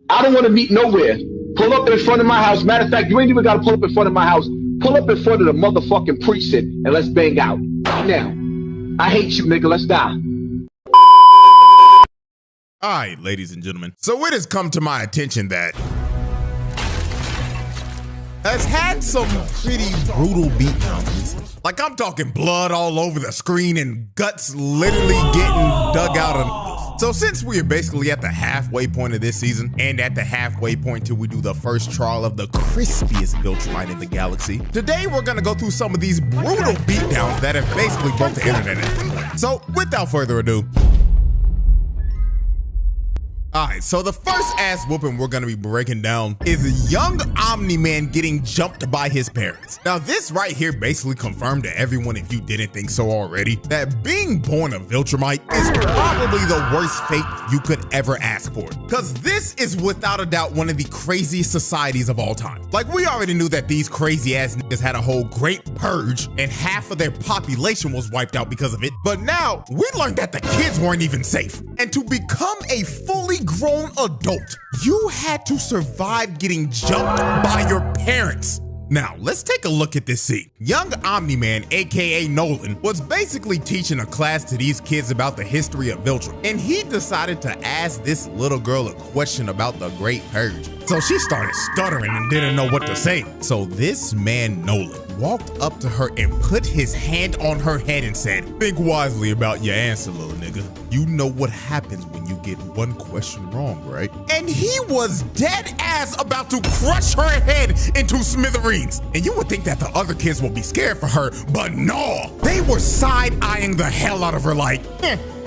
I don't want to meet nowhere. Pull up in front of my house. Matter of fact, you ain't even got to pull up in front of my house. Pull up in front of the motherfucking precinct and let's bang out. Now, I hate you, nigga. Let's die. All right, ladies and gentlemen. So it has come to my attention that has had some pretty brutal beatdowns. Like, I'm talking blood all over the screen and guts literally getting dug out of. So since we are basically at the halfway point of this season and at the halfway point till we do the first trial of the crispiest Viltrumite in the galaxy, today we're gonna go through some of these brutal beatdowns that have basically broke the internet at this point. So without further ado, all right, so the first ass whooping we're gonna be breaking down is young Omni-Man getting jumped by his parents. Now this right here basically confirmed to everyone, if you didn't think so already, that being born a Viltrumite is probably the worst fate you could ever ask for. Cause this is without a doubt one of the craziest societies of all time. Like, we already knew that these crazy ass niggas had a whole great purge and half of their population was wiped out because of it. But now we learned that the kids weren't even safe. And to become a fully grown adult, you had to survive getting jumped by your parents. Now, let's take a look at this scene. Young Omni-Man, a.k.a. Nolan, was basically teaching a class to these kids about the history of Viltrum, and he decided to ask this little girl a question about the Great Purge. So she started stuttering and didn't know what to say. So this man, Nolan, walked up to her and put his hand on her head and said, "Think wisely about your answer, little nigga. You know what happens when you get one question wrong, right?" And he was dead ass about to crush her head into smithereens. And you would think that the other kids would be scared for her, but no. They were side-eyeing the hell out of her like,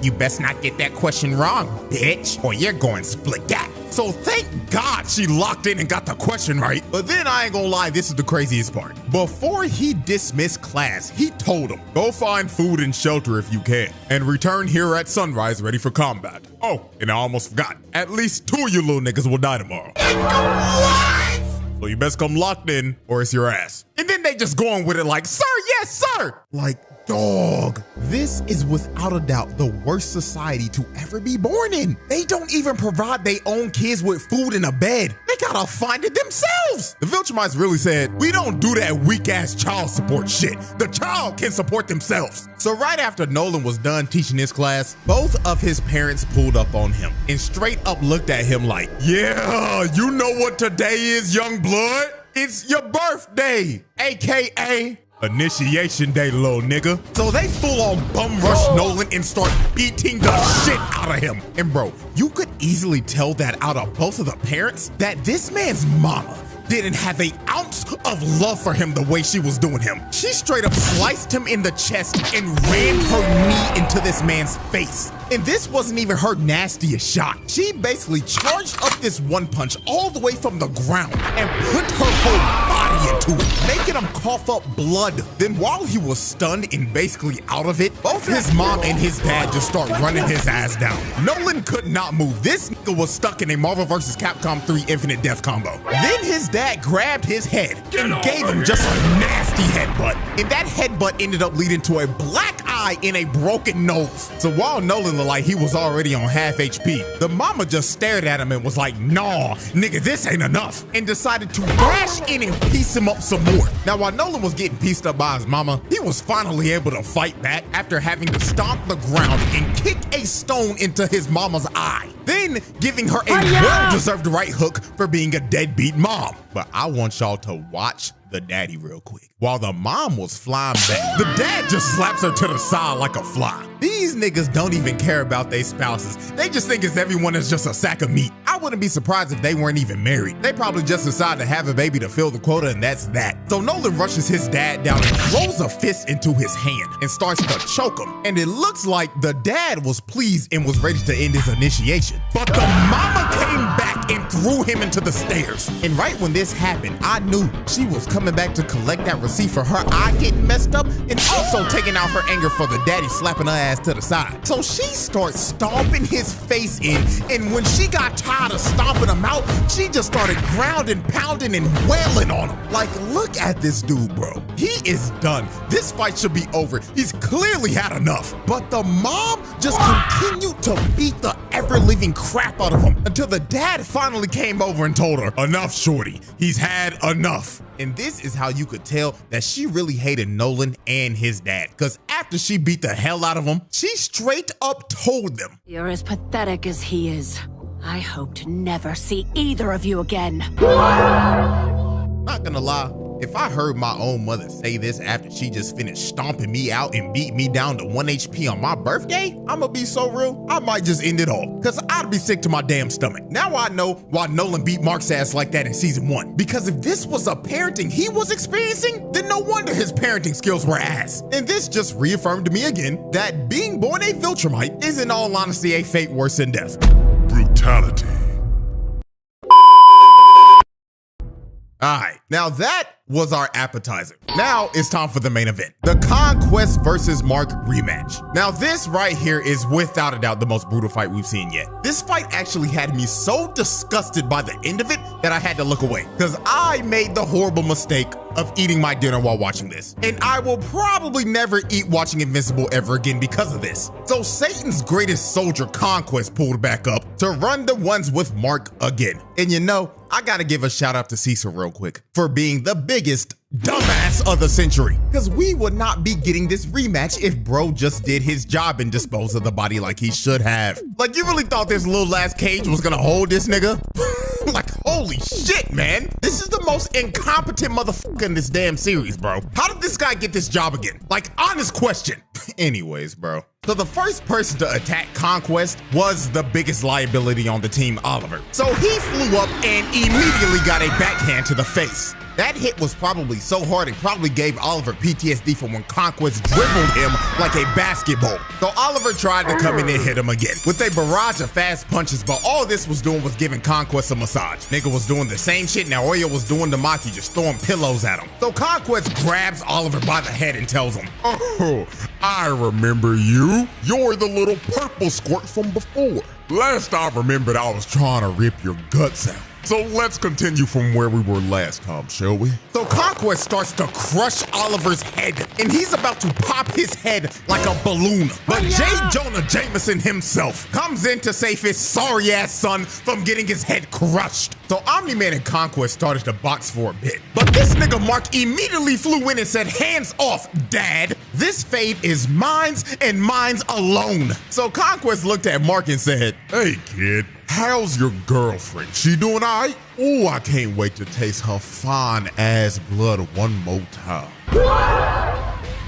"You best not get that question wrong, bitch, or you're going split gap." So thank God she locked in and got the question right. But then I ain't gonna lie, this is the craziest part. Before he dismissed class, he told them, "Go find food and shelter if you can, and return here at sunrise ready for combat. Oh, and I almost forgot, at least 2 of you little niggas will die tomorrow. So you best come locked in or it's your ass." And then they just going with it like, "Sir, yes, sir." Like, dog, this is without a doubt the worst society to ever be born in. They don't even provide their own kids with food and a bed. They gotta find it themselves. The Viltrumites really said, "We don't do that weak ass child support shit. The child can support themselves." So right after Nolan was done teaching his class, both of his parents pulled up on him and straight up looked at him like, "Yeah, you know what today is, young blood? It's your birthday, a.k.a. initiation day, little nigga." So they full on bum rush Nolan and start beating the shit out of him. And bro, you could easily tell that out of both of the parents that this man's mama didn't have an ounce of love for him the way she was doing him. She straight up sliced him in the chest and ran her knee into this man's face. And this wasn't even her nastiest shot. She basically charged up this one punch all the way from the ground and put her whole body into it, making him cough up blood. Then while he was stunned and basically out of it, both his mom and his dad just start running his ass down. Nolan could not move. This nigga was stuck in a Marvel vs. Capcom 3 Infinite Death combo. Then his dad grabbed his head and gave him just a nasty headbutt. And that headbutt ended up leading to a black eye and a broken nose. So while Nolan looked like he was already on half HP, the mama just stared at him and was like, "Nah, nigga, this ain't enough," and decided to dash in and piece him up some more. Now, while Nolan was getting pieced up by his mama, he was finally able to fight back after having to stomp the ground and kick a stone into his mama's eye, then giving her a well-deserved right hook for being a deadbeat mom. But I want y'all to watch the daddy real quick. While the mom was flying back, the dad just slaps her to the side like a fly. These niggas don't even care about their spouses. They just think everyone is just a sack of meat. I wouldn't be surprised if they weren't even married. They probably just decided to have a baby to fill the quota and that's that. So Nolan rushes his dad down and throws a fist into his hand and starts to choke him. And it looks like the dad was pleased and was ready to end his initiation. But the mama came back and threw him into the stairs. And right when this happened, I knew she was coming back to collect that receipt for her eye getting messed up and also taking out her anger for the daddy slapping her ass to the side. So she starts stomping his face in, and when she got tired of stomping him out, she just started grounding, pounding, and wailing on him. Like, look at this dude, bro. He is done. This fight should be over. He's clearly had enough. But the mom just continued to beat the ever-living crap out of him until the dad finally came over and told her, enough, shorty. He's had enough. And this is how you could tell that she really hated Nolan and his dad. Because after she beat the hell out of him, she straight up told them, "You're as pathetic as he is. I hope to never see either of you again." Not gonna lie, if I heard my own mother say this after she just finished stomping me out and beat me down to 1 HP on my birthday, I'ma be so real, I might just end it all. Cause I'd be sick to my damn stomach. Now I know why Nolan beat Mark's ass like that in season 1. Because if this was a parenting he was experiencing, then no wonder his parenting skills were ass. And this just reaffirmed to me again that being born a Viltrumite is in all honesty a fate worse than death. Brutality. Alright, now that was our appetizer. Now it's time for the main event, the Conquest versus Mark rematch. Now this right here is without a doubt the most brutal fight we've seen yet. This fight actually had me so disgusted by the end of it that I had to look away because I made the horrible mistake of eating my dinner while watching this. And I will probably never eat watching Invincible ever again because of this. So Satan's greatest soldier Conquest pulled back up to run the ones with Mark again. And you know, I gotta give a shout out to Cecil real quick for being the biggest dumbass of the century. Cause we would not be getting this rematch if bro just did his job and disposed of the body like he should have. Like, you really thought this little ass cage was gonna hold this nigga? Like, holy shit, man. This is the most incompetent motherfucker in this damn series, bro. How did this guy get this job again? Like, honest question. Anyways, bro. So the first person to attack Conquest was the biggest liability on the team, Oliver. So he flew up and immediately got a backhand to the face. That hit was probably so hard it probably gave Oliver PTSD from when Conquest dribbled him like a basketball. So Oliver tried to come in and hit him again with a barrage of fast punches, but all this was doing was giving Conquest a massage. Nigga was doing the same shit Naoya was doing to Maki, just throwing pillows at him. So Conquest grabs Oliver by the head and tells him, "Oh, I remember you. You're the little purple squirt from before. Last I remembered, I was trying to rip your guts out. So let's continue from where we were last time, shall we?" So Conquest starts to crush Oliver's head, and he's about to pop his head like a balloon. But J. Jonah Jameson himself comes in to save his sorry-ass son from getting his head crushed. So Omni-Man and Conquest started to box for a bit. But this nigga Mark immediately flew in and said, "Hands off, Dad. This fate is mine's and mine's alone." So Conquest looked at Mark and said, "Hey, kid. How's your girlfriend? She doing all right? Oh, I can't wait to taste her fine ass blood one more time."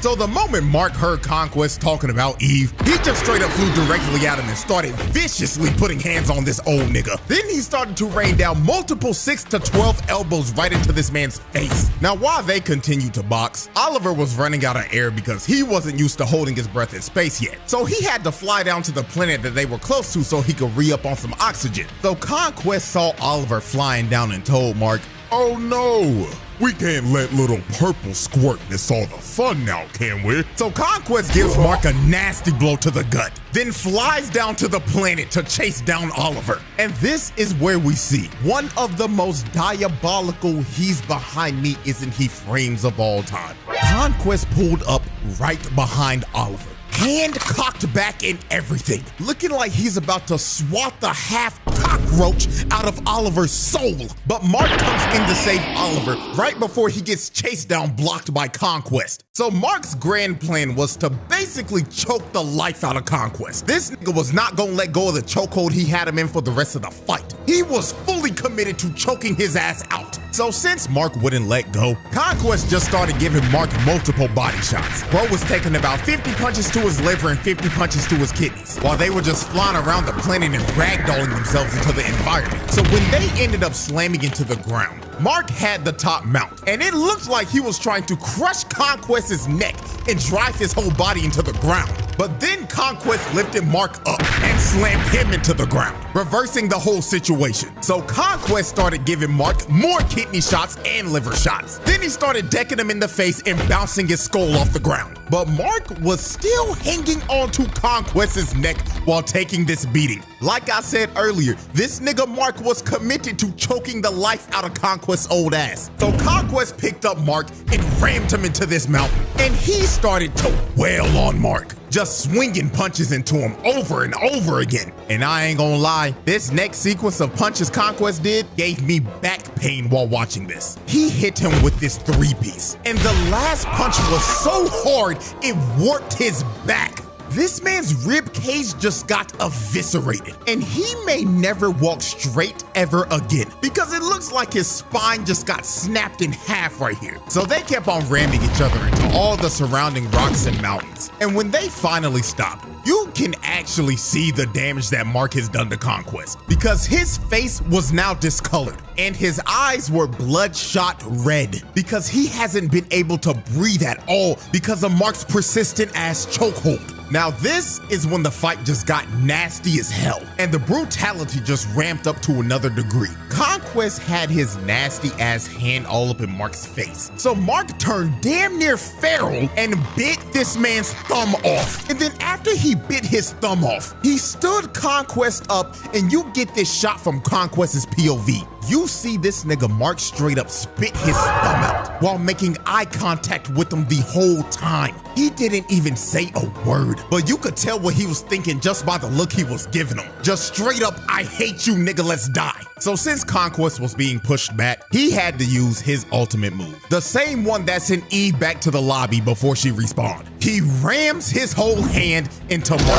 So the moment Mark heard Conquest talking about Eve, he just straight up flew directly at him and started viciously putting hands on this old nigga. Then he started to rain down multiple 6 to 12 elbows right into this man's face. Now while they continued to box, Oliver was running out of air because he wasn't used to holding his breath in space yet. So he had to fly down to the planet that they were close to so he could re-up on some oxygen. So Conquest saw Oliver flying down and told Mark, "Oh no, we can't let little purple squirt miss all the fun now, can we?" So Conquest gives Mark a nasty blow to the gut, then flies down to the planet to chase down Oliver. And this is where we see one of the most diabolical "he's behind me, isn't he" frames of all time. Conquest pulled up right behind Oliver, hand cocked back and everything, looking like he's about to swat the half cockroach out of Oliver's soul. But Mark comes in to save Oliver right before he gets chased down, blocked by Conquest. So Mark's grand plan was to basically choke the life out of Conquest. This nigga was not gonna let go of the chokehold he had him in for the rest of the fight. He was fully committed to choking his ass out. So since Mark wouldn't let go, Conquest just started giving Mark multiple body shots. Bro was taking about 50 punches to his liver and 50 punches to his kidneys, while they were just flying around the planet and ragdolling themselves into the environment. So when they ended up slamming into the ground, Mark had the top mount, and it looked like he was trying to crush Conquest's neck and drive his whole body into the ground. But then Conquest lifted Mark up and slammed him into the ground, reversing the whole situation. So Conquest started giving Mark more kidney shots and liver shots. Then he started decking him in the face and bouncing his skull off the ground. But Mark was still hanging onto Conquest's neck while taking this beating. Like I said earlier, this nigga Mark was committed to choking the life out of Conquest's old ass. So Conquest picked up Mark and rammed him into this mountain. And he started to wail on Mark, just swinging punches into him over and over again. And I ain't gonna lie, this next sequence of punches Conquest did gave me back pain while watching this. He hit him with this 3-piece, and the last punch was so hard it warped his back. This man's rib cage just got eviscerated, and he may never walk straight ever again because it looks like his spine just got snapped in half right here. So they kept on ramming each other into all the surrounding rocks and mountains. And when they finally stopped, you can actually see the damage that Mark has done to Conquest because his face was now discolored and his eyes were bloodshot red because he hasn't been able to breathe at all because of Mark's persistent ass chokehold. Now this is when the fight just got nasty as hell and the brutality just ramped up to another degree. Conquest had his nasty ass hand all up in Mark's face. So Mark turned damn near feral and bit this man's thumb off. And then after he bit his thumb off, he stood Conquest up and you get this shot from Conquest's POV. You see this nigga Mark straight up spit his thumb out while making eye contact with him the whole time. He didn't even say a word, but you could tell what he was thinking just by the look he was giving him. Just straight up, I hate you nigga, let's die. So since Conquest was being pushed back, he had to use his ultimate move. The same one that sent Eve back to the lobby before she respawned. He rams his whole hand into Mark's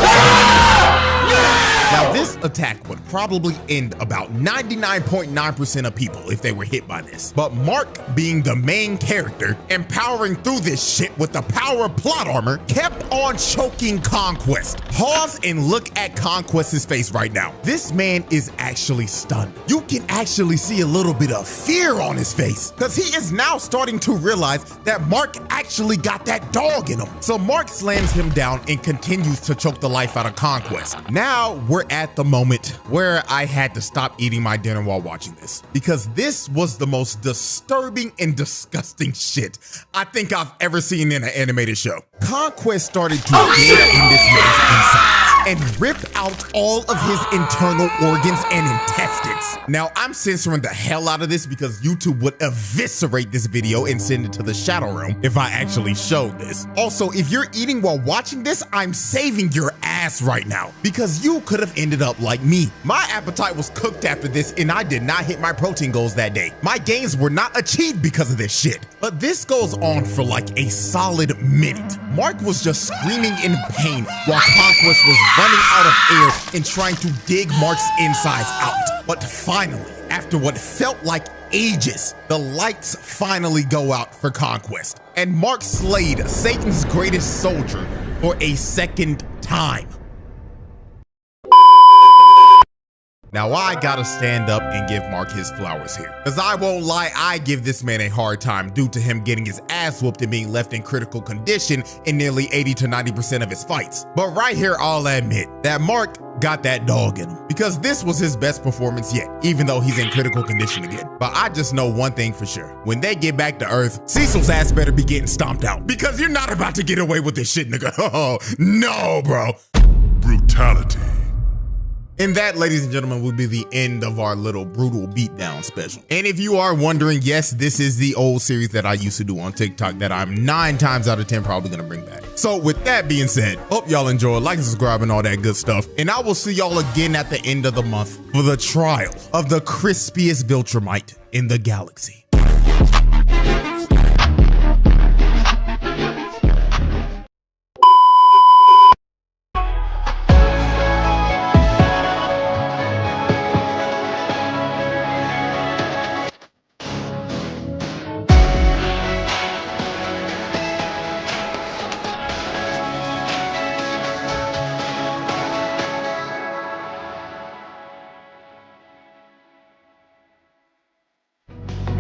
Now this attack would probably end about 99.9% of people if they were hit by this. But Mark, being the main character and powering through this shit with the power of plot armor, kept on choking Conquest. Pause and look at Conquest's face right now. This man is actually stunned. You can actually see a little bit of fear on his face because he is now starting to realize that Mark actually got that dog in him. So Mark slams him down and continues to choke the life out of Conquest. Now we're at the moment where I had to stop eating my dinner while watching this because this was the most disturbing and disgusting shit I think I've ever seen in an animated show. Conquest started to dig in this man's insides and rip out all of his internal organs and intestines. Now I'm censoring the hell out of this because YouTube would eviscerate this video and send it to the Shadow Realm if I actually showed this. Also, if you're eating while watching this, I'm saving your ass right now because you could have ended up like me. My appetite was cooked after this and I did not hit my protein goals that day. My gains were not achieved because of this shit. But this goes on for like a solid minute. Mark was just screaming in pain while Conquest was running out of air and trying to dig Mark's insides out. But finally, after what felt like ages, the lights finally go out for Conquest. And Mark slayed Satan's greatest soldier for a second time. Now I gotta stand up and give Mark his flowers here. Cause I won't lie, I give this man a hard time due to him getting his ass whooped and being left in critical condition in nearly 80 to 90% of his fights. But right here, I'll admit that Mark got that dog in him because this was his best performance yet, even though he's in critical condition again. But I just know one thing for sure. When they get back to Earth, Cecil's ass better be getting stomped out because you're not about to get away with this shit, nigga. Oh, no, bro. Brutality. And that, ladies and gentlemen, will be the end of our little brutal beatdown special. And if you are wondering, yes, this is the old series that I used to do on TikTok that I'm 9 times out of 10 probably gonna bring back. So with that being said, hope y'all enjoy, like and subscribe and all that good stuff. And I will see y'all again at the end of the month for the trial of the crispiest Viltrumite in the galaxy.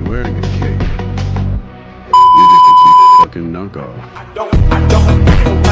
Wearing a cape. You're just a cheap fucking knockoff. I don't